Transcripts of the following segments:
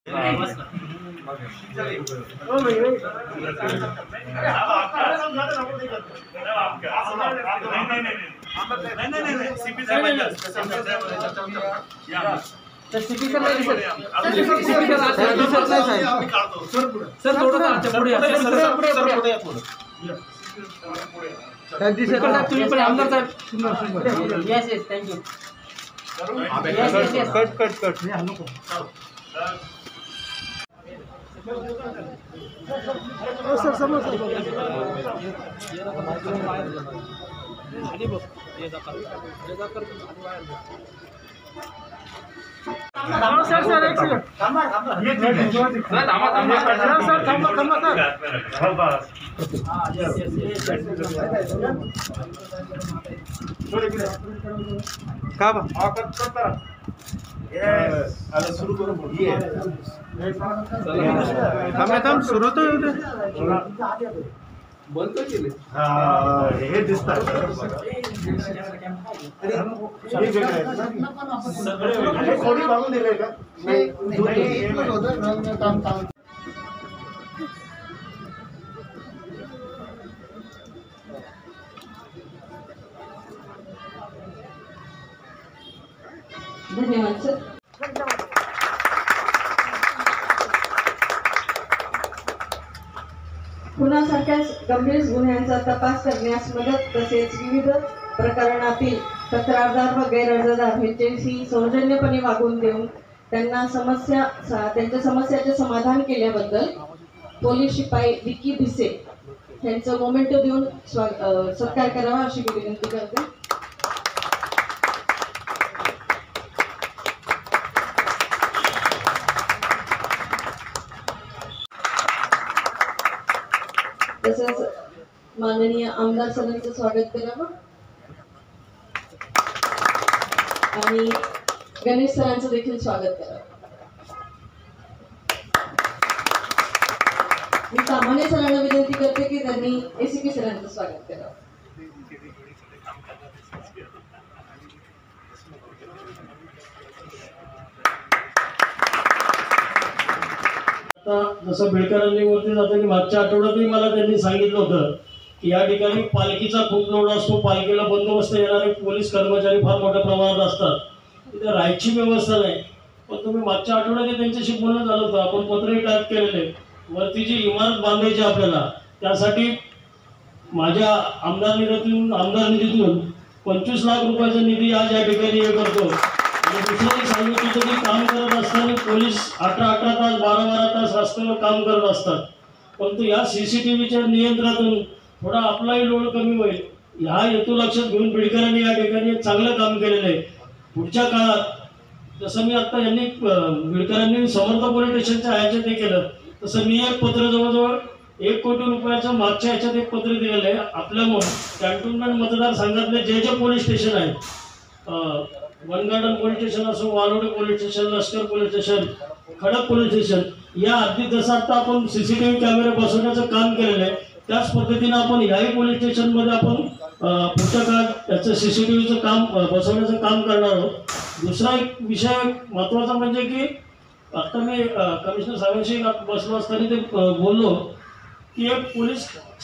सुरू तो बंद केले हे दिसतात कोणी बांधून दिलंय का? धन्यवाद सर. खुनासारख्या गंभीर गुन्ह्यांचा तपास करण्यास मदत तसेच विविध प्रकरणातील तक्रारदार व गैरहजरदार यांच्याशी सौजन्यपणे वागून देऊन त्यांच्या समस्याचे समाधान केल्याबद्दल पोलीस शिपाई विकी भिसे यांचं मोमेंटो देऊन सत्कार करावा अशी विनंती करते. तसंच माननीय आमदार सरांचं स्वागत करावं आणि गणेश सरांचं देखील स्वागत करावं. मी सामान्य सरांना विनंती करते की त्यांनी एसीपी सरांचं स्वागत करावं. जसं बेळकरांनी वरती जातं की मागच्या आठवड्यातही मला त्यांनी सांगितलं होतं की या ठिकाणी पालखीचा खूप लोड असतो, पालखीला बंदोबस्त येणारे पोलीस कर्मचारी फार मोठ्या प्रमाणात असतात, तिथे राहायची व्यवस्था नाही. पण तुम्ही मागच्या आठवड्यात त्यांच्याशी बोलणं झालं होतं, आपण पत्रही टाईप केलेले. वरती जी इमारत बांधायची आपल्याला त्यासाठी माझ्या आमदार निधीतून 25 लाख रुपयाचा निधी आज या ठिकाणी हे करतो. आणि दुसरं सांगितलं होतं की काम करत असताना पोलीस 18 तास 12 तास रस्त्यावर काम करत असतात, परंतु या CCTVच्या नियंत्रणातून थोडा आपलाही लोड कमी होईल ह्या हेतू लक्षात घेऊन बिडकरांनी या ठिकाणी चांगलं काम केलेलं आहे. पुढच्या काळात जसं मी आता यांनी बिडकरांनी समर्थ पोलीस स्टेशनच्या ह्याच्यात हे केलं तसं मी एक पत्र जवळजवळ 1 कोटी रुपयाचं मागच्या ह्याच्यात एक पत्र दिलेलं आहे. आपल्यामुळे कॅन्टोन्मेंट मतदारसंघातले जे पोलीस स्टेशन आहेत, वनगार्डन पोलीस स्टेशन असो, वालोडे पोलीस स्टेशन, लष्कर पोलीस स्टेशन, खडक पोलीस स्टेशन, या आधी जसं आता आपण CCTV कॅमेरे बसवण्याचं काम केलेलं आहे त्याच पद्धतीनं आपण ह्याही पोलीस स्टेशनमध्ये आपण पुढच्या काळात त्याचं CCTVचं काम बसवण्याचं काम करणार आहोत. दुसरा एक विषय महत्त्वाचा म्हणजे की आता मी कमिशनर साहेबांशी बसलो असताना ते बोललो की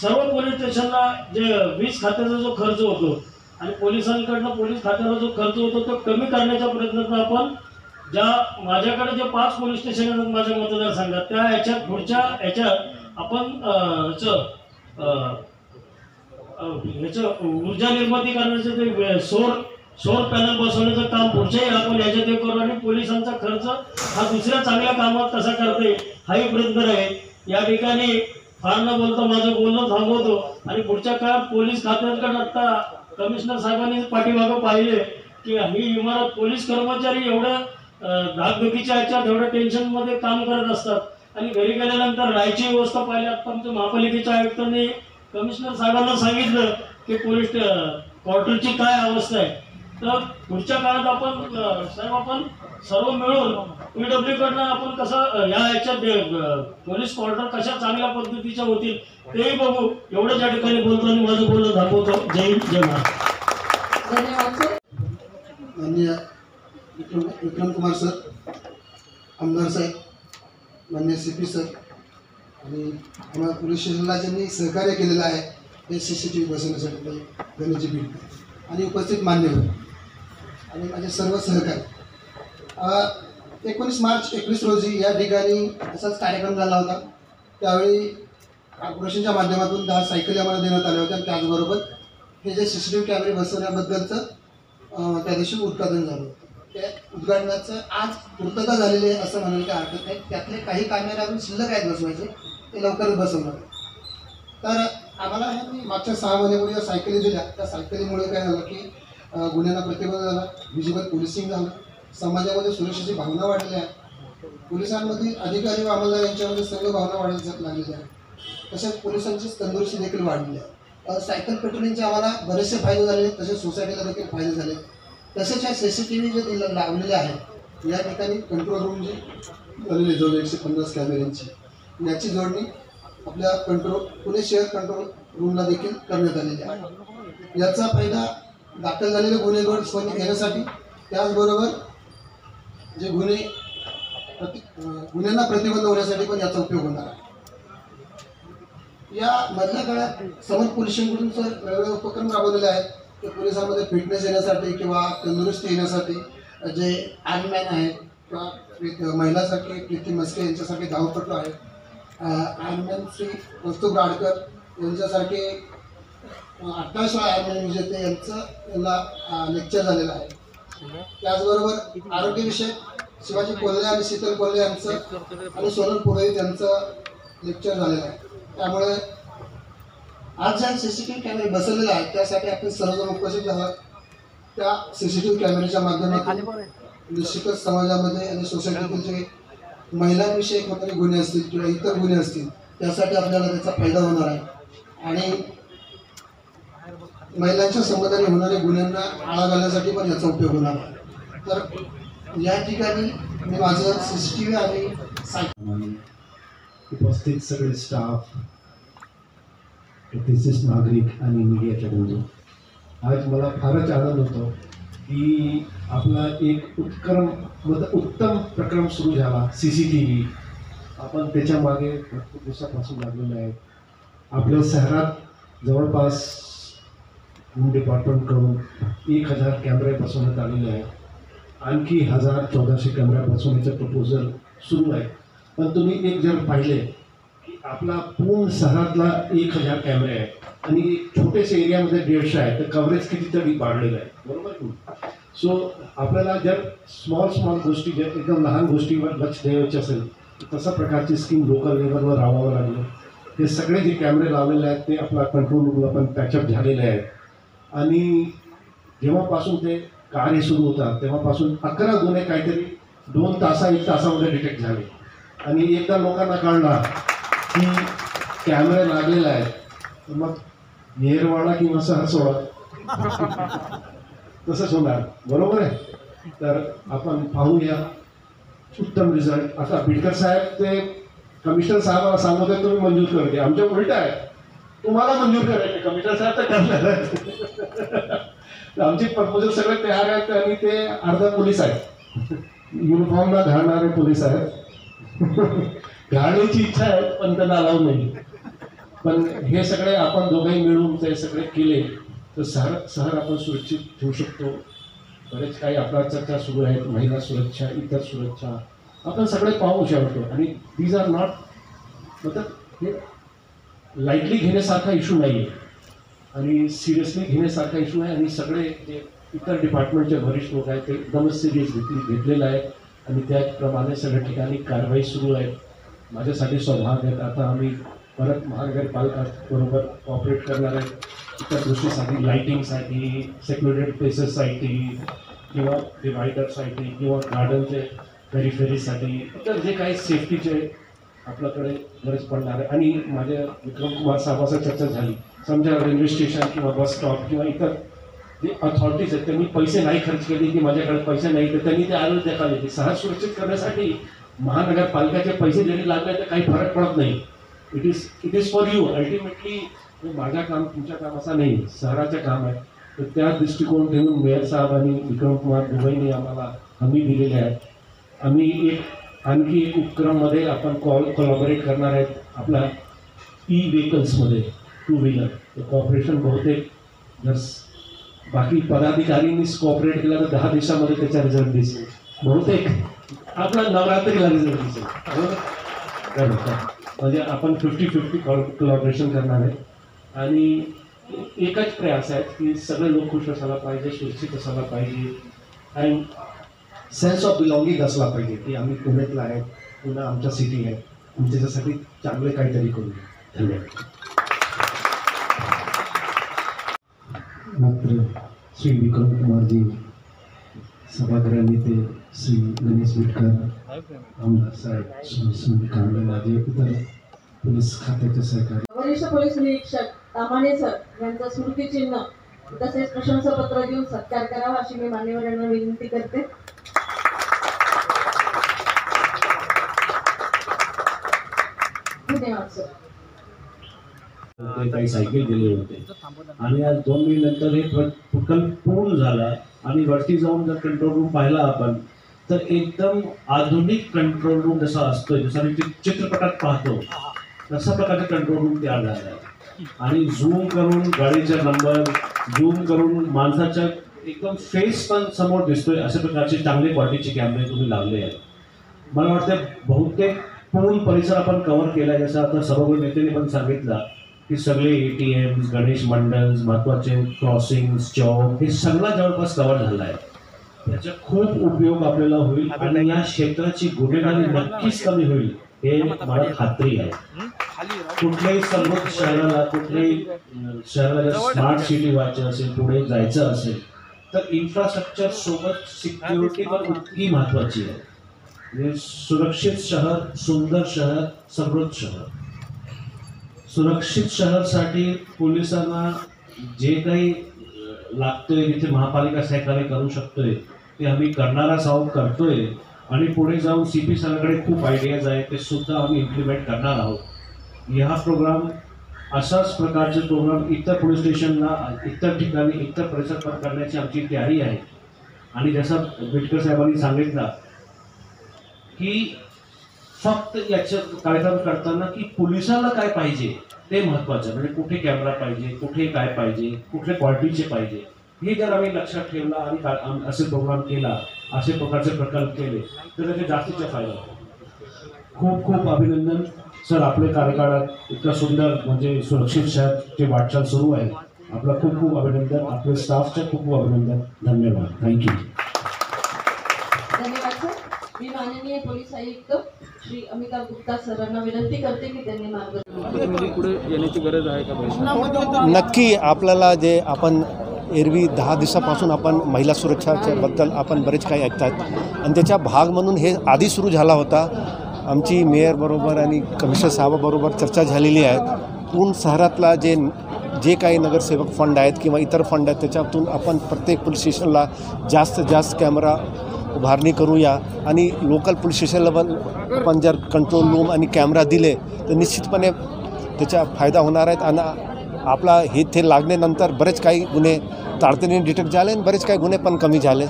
सर्व पोलीस स्टेशनला जे वीज खात्याचा जो खर्च होतो आणि पोलिसांकडनं पोलीस खात्याला जो खर्च होतो तो कमी करण्याच्या प्रयत्नात आपण माझ्याकडे जे 5 पोलीस स्टेशन आहेत माझ्या मतदारसंघात त्या ह्याच्यात पुढच्या ह्याच्यात आपण ऊर्जा निर्मिती करण्याचं ते सौर पॅनल बसवण्याचं काम पुढच्याही आपण याच्यात हे करू आणि पोलिसांचा खर्च हा दुसऱ्या चांगल्या कामात कसा करते हाही प्रयत्न आहे. या ठिकाणी फार न बोलता माझं बोलणं थांबवतो आणि पुढच्या काळात पोलीस खात्याकडे आता कमिशनर साहेबांनी पाठीमागं पाहिले की ही इमारत पोलीस कर्मचारी एवढ्या धाकधुकीच्या ह्याच्यात एवढ्या टेन्शनमध्ये काम करत असतात आणि घरी गेल्यानंतर राहायची व्यवस्था पाहिली. आता आमच्या महापालिकेच्या आयुक्तांनी कमिशनर साहेबांना सांगितलं की पोलीस क्वार्टरची काय अवस्था आहे. तर पुढच्या काळात आपण सर्व मिळून PW कडनं आपण कसं या ह्याच्यात पोलीस क्वार्टर कशा चांगल्या पद्धतीच्या होतील तेही बघू. एवढंच या ठिकाणी बोलतो आणि माझं बोलणं थांबवतो. जय हिंद, जय महाराष्ट्र. धन्यवाद सर. माननीय विक्रम कुमार सर, आमदार साहेब, माननीय CP सर आणि आम्हाला पोलीस स्टेशनला ज्यांनी सहकार्य केलेलं आहे हे CCTV बसवण्यासाठी ते गणेशजी बीड आणि उपस्थित मान्यवर आणि माझे सर्व सहकारी. 19 मार्च 21 रोजी या ठिकाणी असाच कार्यक्रम झाला होता. त्यावेळी कॉर्पोरेशनच्या माध्यमातून 10 सायकली आम्हाला देण्यात आल्या होत्या. त्याचबरोबर हे जे CCTV कॅमेरे बसवण्याबद्दलचं त्या दिवशी उद्घाटन झालं होतं. त्या उद्घाटनाचं आज पूर्तता झालेली आहे असं म्हणायला काही हरकत नाही. त्यातले काही कॅमेरे अजून शिल्लक आहेत बसवायचे, ते लवकरच बसवणार. तर आम्हाला मागच्या 6 महिन्यापूर्वी ज्या सायकली दिल्या त्या सायकलीमुळे काय झालं की गुन्ह्यांना प्रतिबंध झाला, व्हिजिबल पोलिसिंग झालं, समाजामध्ये सुरक्षेची भावना वाढली आहे, पोलिसांमधील अधिकारी व अंमलदार यांच्यामध्ये सर्व भावना वाढायला लागलेल्या आहे. तसेच पोलिसांची तंदुरुस्ती देखील वाढलेली आहे. सायकल पेट्रोलिंगचे आम्हाला बरेचसे फायदे झाले, तसेच सोसायटीला देखील फायदे झाले. तसेच या CCTV जे लावलेले आहेत या ठिकाणी कंट्रोल रूम जी झालेली जवळ 150 कॅमेऱ्यांची, याची जोडणी आपल्या पुणे शहर कंट्रोल रूमला देखील करण्यात आलेली आहे. याचा फायदा दाखल झालेले गुन्हे घेण्यासाठी, त्याचबरोबर जे गुन्ह्यांना प्रतिबंध होण्यासाठी पण याचा उपयोग होणार आहे. या मधल्या काळात समर पोलिसांकडून सर वेगवेगळे उपक्रम राबवलेले आहेत की पोलिसांमध्ये फिटनेस येण्यासाठी किंवा तंदुरुस्ती येण्यासाठी जे आर्ममॅन आहेत किंवा महिलासारखे प्रीती मस्के यांच्यासारखे धावपटू आहेत, आर्ममॅन श्री कौस्तुभ राडकर यांच्यासारखे 28 आर्ममॅन विजेते यांना लेक्चर झालेलं आहे. त्याचबरोबर आरोग्यविषयक शिवाजी कोल्हे आणि शीतल कोल्हे यांचं आणि सोनल पुरोहित यांचं लेक्चर झालेलं आहे. त्यामुळे आज ज्या CCTV कॅमेरे बसवलेले आहेत त्यासाठी आपण सर्वजण उपस्थित आहात. त्या CCTV कॅमेऱ्याच्या माध्यमातून निश्चितच समाजामध्ये आणि सोसायटीतील जे महिलांविषयी कोणते गुन्हे असतील किंवा इतर गुन्हे असतील त्यासाठी आपल्याला त्याचा फायदा होणार आहे आणि महिलांच्या संबंधाने होणाऱ्या गुन्ह्यांना आळा घालण्यासाठी पण याचा उपयोग होणार आहे. तर या ठिकाणी मी माझं CCTV आणि उपस्थित सगळे स्टाफ, प्रतिष्ठित नागरिक आणि मीडियाच्या बंधू, आज मला फारच आनंद होतो की आपला एक उत्तम प्रक्रम सुरू झाला. CCTV आपण त्याच्या मागे भरपूर दिवसापासून लागलेलं आहे. आपल्या शहरात जवळपास होम डिपार्टमेंटकडून 1000 कॅमेरे बसवण्यात आलेले आहेत. आणखी 1400 कॅमेरा बसवण्याचं प्रपोजल सुरू आहे. पण तुम्ही एक जर पाहिले की आपला पूर्ण शहरातला 1000 कॅमेरे आहेत आणि एक छोट्याशा एरियामध्ये 150 आहे, तर कव्हरेज कितीतरी वाढलेलं आहे, बरोबर की. सो आपल्याला जर स्मॉल गोष्टी जर एकदम लहान गोष्टीवर लक्ष द्यायचे असेल तर तशा प्रकारची स्कीम लोकल लेवलवर राबवावं लागलं. हे सगळे जे कॅमेरे लावलेले आहेत ते आपला कंट्रोल रूमला पण पॅचअप झालेले आहेत आणि जेव्हापासून ते कार्य सुरू होतात तेव्हापासून 11 गुन्हे काहीतरी 1 तासामध्ये डिटेक्ट झाले. आणि एकदा लोकांना कळला की कॅमेरा लागलेला आहे तर मग येरवाडा किंवा सहसोडा तसंच होणार, बरोबर आहे. तर आपण पाहूया उत्तम रिझल्ट. आता बिडकर साहेब ते कमिशनर साहेबाला सांगत तुम्ही मंजूर करू द्या, आमच्या उलट आहे, तुम्हाला मंजूर करायचे, कमिशनर साहेब तर करणार आहेत. आमचे प्रपोजल सगळे तयार आहेत आणि ते अर्धा पोलीस आहेत, युनिफॉर्मला घालणारे पोलीस आहेत. घालण्याची इच्छा आहे पण त्यांना अलाव नाही. पण हे सगळे आपण दोघंही मिळून ते सगळे केले तर शहर आपण सुरक्षित ठेवू शकतो. बरेच काही आपल्या चर्चा सुरू आहेत, महिला सुरक्षा, इतर सुरक्षा आपण सगळे पाहू शकतो. आणि दीज आर नॉट मतलब हे लाईटली घेण्यासारखा इश्यू नाही आहे आणि सिरियसली घेण्यासारखा इश्यू आहे. आणि सगळे जे इतर डिपार्टमेंटचे वरिष्ठ लोक आहेत ते एकदमच सिरियस घेतलेलं आहे आणि त्याचप्रमाणे सगळ्या ठिकाणी कारवाई सुरू आहे. माझ्यासाठी सौभाग्य आहे आता आम्ही परत महानगरपालिकाबरोबर कॉपरेट करणार आहे इतर गोष्टीसाठी, लाईटिंगसाठी, सेक्युरेटेड प्लेसेससाठी किंवा डिवायडरसाठी किंवा गार्डनचे पेरिफेरीसाठी, इतर जे काही सेफ्टीचे आपल्याकडे गरज पडणार आहे. आणि माझ्या विक्रम कुमार साहेबांचा चर्चा झाली, समजा रेल्वे स्टेशन किंवा बस स्टॉप किंवा इतर जे अथॉरिटीज आहेत त्यांनी पैसे नाही खर्च केले की माझ्याकडे पैसे नाही, तर त्यांनी ते आरोग्य देखावे की शहर सुरक्षित करण्यासाठी महानगरपालिकेचे पैसे जरी लागले तर काही फरक पडत नाही. It is for you. Ultimately माझं काम तुमच्या कामाचं नाही, शहराचं काम आहे. तर त्या दृष्टिकोन ठेवून मेयर साहेब आणि विक्रम कुमार दोघांनी आम्हाला हमी दिलेले आहेत. आम्ही एक आणखी एक उपक्रममध्ये आपण कोलॅबोरेट करणार आहेत आपल्या व्हेकल्समध्ये 2 व्हीलर कॉर्पोरेशन बहुतेक जर बाकी पदाधिकाऱ्यांनीच कॉपरेट केला तर 10 दिवसामध्ये त्याचा रिझल्ट दिसेल, बहुतेक आपला नवरात्रीला रिझल्ट दिसेल. बरोबर, म्हणजे आपण 50-50 कोलॅबोरेशन करणार आहे आणि एकच प्रयास आहे की सगळे लोक खुश असायला पाहिजे, सुरक्षित असायला पाहिजे आणि सेन्स ऑफ बिलॉंगिंग असला पाहिजे की आम्ही पुण्यातला आहे, पुन्हा आमच्या सिटी आहे, आम्ही त्याच्यासाठी चांगले काहीतरी करूया. धन्यवाद. मात्र श्री विक्रम कुमारजी, सभागृह नेते श्री गणेश विटकर, आमदार साहेब सुनील कांबळे, माझे इतर पोलीस खात्याचे सहकारी, वरिष्ठ पोलीस निरीक्षक तामाणे सर यांचं स्मृतिचिन्ह तसेच प्रशंसापत्र देऊन सत्कार करावा अशी मी मान्यवरांना विनंती करते. धन्यवाद सर. ते काही सायकल दिले होते आणि आज 2 महिन्यानंतर हे प्रकल्प पूर्ण झाला आणि वरती जाऊन जर कंट्रोल रूम पाहिला आपण तर एकदम आधुनिक कंट्रोल रूम जसा असतोय, जसा मी चित्रपटात पाहतो तसा प्रकारचा कंट्रोल रूम तयार झाला आहे आणि झूम करून गाडीचा नंबर, झूम करून माणसाच्या एकदम फेस पण समोर दिसतोय अशा प्रकारचे चांगले क्वालिटीचे कॅमेरे तुम्ही लावले आहेत. मला वाटतं बहुतेक पूर्ण परिसर आपण कव्हर केला आहे. जसं आता सर्व नेत्यांनी पण सांगितलं की सगळे ATMs, गणेश मंडल्स, महत्त्वाचे क्रॉसिंग्स, चौक हे सगळं जवळपास कव्हर झालं आहे. त्याचा खूप उपयोग आपल्याला होईल आणि या क्षेत्राची गुन्हेगारी नक्कीच कमी होईल हे मला खात्री आहे. कुठल्याही सर्वोच्च शहराला, कुठल्याही शहराला जर स्मार्ट सिटी व्हायचं असेल, पुढे जायचं असेल तर इन्फ्रास्ट्रक्चर सोबत सिक्युरिटी पण इतकी महत्त्वाची आहे. म्हणजे सुरक्षित शहर, सुंदर शहर, समृद्ध शहर. सुरक्षित शहरासाठी पोलिसांना जे काही लागतोय, जिथे महापालिका सहकार्य करू शकतोय ते आम्ही करणारच आहोत, करतोय आणि पुढे जाऊन CP सरांकडे खूप आयडियाज आहेत, ते सुद्धा आम्ही इम्प्लिमेंट करणार आहोत. हा प्रोग्राम अशाच प्रकारचे प्रोग्राम इतर पोलीस स्टेशनला, इतर ठिकाणी, इतर परिसरात करण्याची आमची तयारी आहे. आणि जसं बिटकर साहेबांनी सांगितलं की फक्त याचं कार्यक्रम करताना की पोलिसाला काय पाहिजे ते महत्त्वाचं, म्हणजे कुठे कॅमेरा पाहिजे, कुठे काय पाहिजे, कुठल्या क्वालिटीचे पाहिजे, हे जर आम्ही लक्षात ठेवला आणि असे प्रोग्राम केला, असे प्रकारचे प्रकल्प केले तर त्याचा जास्तीचा फायदा होतो. खूप खूप अभिनंदन सर, आपल्या कार्यकाळात इतकं सुंदर म्हणजे सुरक्षित शहराची वाटचाल सुरू आहे. आपलं खूप खूप अभिनंदन, आपल्या स्टाफचं खूप खूप अभिनंदन. धन्यवाद. थँक्यू. धन्यवाद सर. मी माननीय पोलीस आयुक्त श्री अमिताभ गुप्ता सरांना विनंती करते की त्यांनी मार्गदर्शन पुढे येण्याची गरज आहे का? नक्की. आपल्याला जे आपण एरवी 10 दिवसापासून आपण महिला सुरक्षाच्या बद्दल आपण बरेच काही ऐकतात आणि त्याचा भाग म्हणून हे आधी सुरू झाला होता. आमची मेयरबरोबर आणि कमिशनर साहेबाबरोबर चर्चा झालेली आहे. पूर्ण शहरातला जे काही नगरसेवक फंड आहेत किंवा इतर फंड आहेत त्याच्यातून आपण प्रत्येक पोलीस स्टेशनला जास्तीत जास्त कॅमेरा उभारणी करूया आणि लोकल पोलीस स्टेशन लेवल आपण जर कंट्रोल रूम आणि कॅमेरा दिले तर निश्चितपणे त्याचा फायदा होणार आहेत आणि आपला हे ते लागल्यानंतर बरेच काही गुन्हे तातडीने डिटेक्ट झाले आणि बरेच काही गुन्हे पण कमी झाले.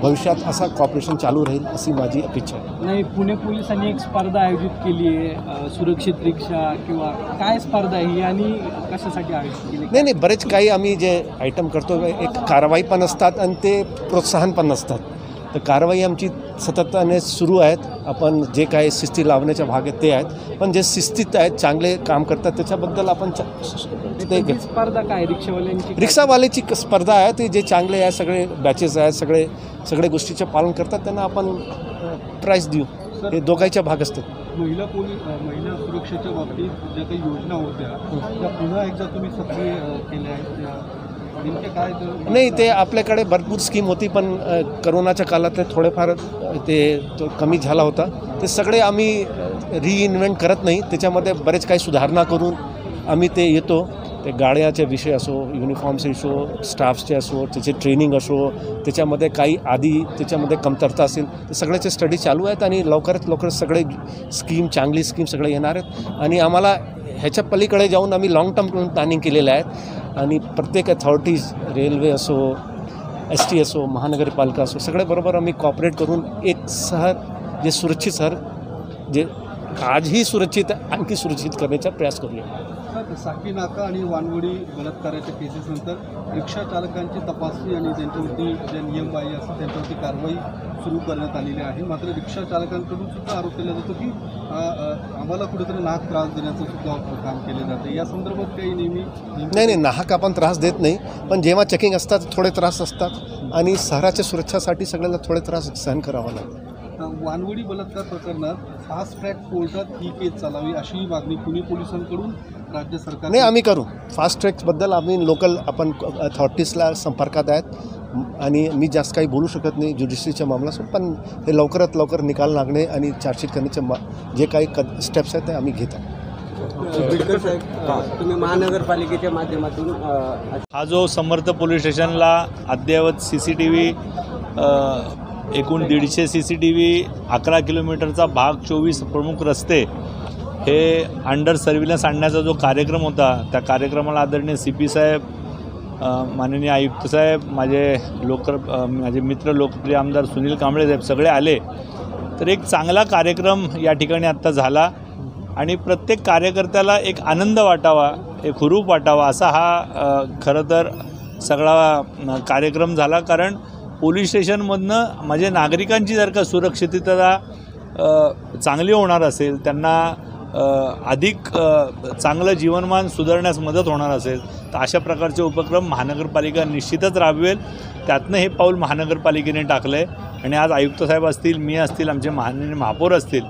भविष्यात असा कॉपरेशन चालू राहील अशी माझी अपेक्षा आहे. नाही, पुणे पोलिसांनी एक स्पर्धा आयोजित केली आहे, सुरक्षित रिक्षा किंवा काय स्पर्धा ही आणि कशासाठी आयोजित केली? नाही, बरेच काही आम्ही जे आयटम करतो एक कारवाई पण असतात आणि ते प्रोत्साहन पण असतात. तर कारवाई आमची सततपणे सुरू आहेत. आपण जे काही शिस्ती लावण्याच्या भाग आहेत ते आहेत, पण जे शिस्तीत आहेत, चांगले काम करतात त्याच्याबद्दल आपण ते स्पर्धा काय रिक्षावाल्यांची? रिक्षावाल्याची स्पर्धा आहे ती जे चांगले आहे, सगळे बॅचेस आहेत, सगळे गोष्टीचे पालन करतात त्यांना आपण प्राईज देऊ. हे दोघांच्या भाग असतात. महिला सुरक्षेच्या बाबतीत ज्या काही योजना होत्या त्या पुन्हा एकदा तुम्ही सक्रिय केल्या आहेत, नेमके काय? नाही, ते आपल्याकडे भरपूर स्कीम होती पण करोनाच्या काळात थोडेफार तो कमी झाला होता. ते सगळे आम्ही रिइन्व्हेंट करत नाही, त्याच्यामध्ये बरेच काही सुधारणा करून आम्ही ते येतो. ते गाड्याचे विषय असो, युनिफॉर्मचे असो, स्टाफचे असो, त्याचे ट्रेनिंग असो, त्याच्यामध्ये काही आधी त्याच्यामध्ये कमतरता असेल ते सगळ्याचे स्टडी चालू आहेत आणि लवकरात लवकर सगळे स्कीम, चांगली स्कीम सगळे येणार आहेत. आणि आम्हाला ह्याच्या पलीकडे जाऊन आम्ही लाँग टर्म प्लॅनिंग केलेलं आहे आणि प्रत्येक अथॉरिटीज, रेल्वे असो, ST असो, महानगरपालिका असो, सगळ्याबरोबर आम्ही कॉपरेट करून एक शहर जे सुरक्षित शहर जे आजही सुरक्षित आहे आणखी सुरक्षित करण्याचा प्रयास करूया. साकी नाका आणि वानवडी बलात्काराच्या केसेसनंतर रिक्षा चालकांची तपासणी आणि त्यांच्यावरती जे नियमबाह्य असतात त्यांच्यावरती कारवाई सुरू करण्यात आलेली आहे. मात्र रिक्षा चालकांकडून सुद्धा आरोप केला जातो की आम्हाला कुठेतरी नाहक त्रास देण्याचं सुद्धा काम केलं जातं. या संदर्भात काही नाही, नाहक आपण त्रास देत नाही, पण जेव्हा चेकिंग असतात थोडे त्रास असतात आणि शहराच्या सुरक्षेसाठी सगळ्यांना थोडे त्रास सहन करावा लागतो. वानवडी बलात्कार प्रकरणात फास्ट ट्रॅक कोर्टात ही केस चालावी अशी मागणी पुणे पोलिसांकडून राज्य सरकार नाही आम्ही करू. फास्ट ट्रॅक्सबद्दल आम्ही लोकल आपण अथॉरिटीजला संपर्कात आहेत आणि मी जास्त काही बोलू शकत नाही ज्युडिशरीच्या मामल्यासून, पण हे लवकरात लवकर निकाल लागणे आणि चार्जशीट करण्याचे जे काही स्टेप्स आहेत ते आम्ही घेत आहोत. बिडकर साहेब, तुम्ही महानगरपालिकेच्या माध्यमातून हा जो समर्थ पोलीस स्टेशनला अद्ययावत CCTV एकूण 150 CCTV 11 किलोमीटरचा भाग 24 प्रमुख रस्ते हे अंडर सर्व्हिलन्स आणण्याचा जो कार्यक्रम होता त्या कार्यक्रमाला आदरणीय CP साहेब, माननीय आयुक्त साहेब, माझे मित्र लोकप्रिय आमदार सुनील कांबळे साहेब सगळे आले. तर एक चांगला कार्यक्रम या ठिकाणी आत्ता झाला आणि प्रत्येक कार्यकर्त्याला एक आनंद वाटावा, एक हुरूप वाटावा असा हा खरं तर सगळा कार्यक्रम झाला. कारण पोलीस स्टेशनमधनं म्हणजे नागरिकांची जर का सुरक्षितता चांगली होणार असेल, त्यांना अधिक चांगलं जीवनमान सुधारण्यास मदत होणार असेल तर अशा प्रकारचे उपक्रम महानगरपालिका निश्चितच राबवेल. त्यातनं हे पाऊल महानगरपालिकेने टाकलं आहे आणि आज आयुक्त साहेब असतील, मी असतील, आमचे माननीय महापौर असतील,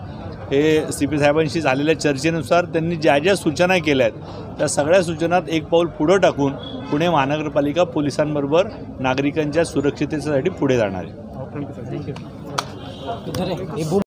हे CP साहेबांशी झालेल्या चर्चेनुसार त्यांनी ज्या ज्या सूचना केल्या आहेत त्या सगळ्या सूचनात एक पाऊल पुढं टाकून पुणे महानगरपालिका पोलिसांबरोबर नागरिकांच्या सुरक्षिततेसाठी पुढे जाणार आहे.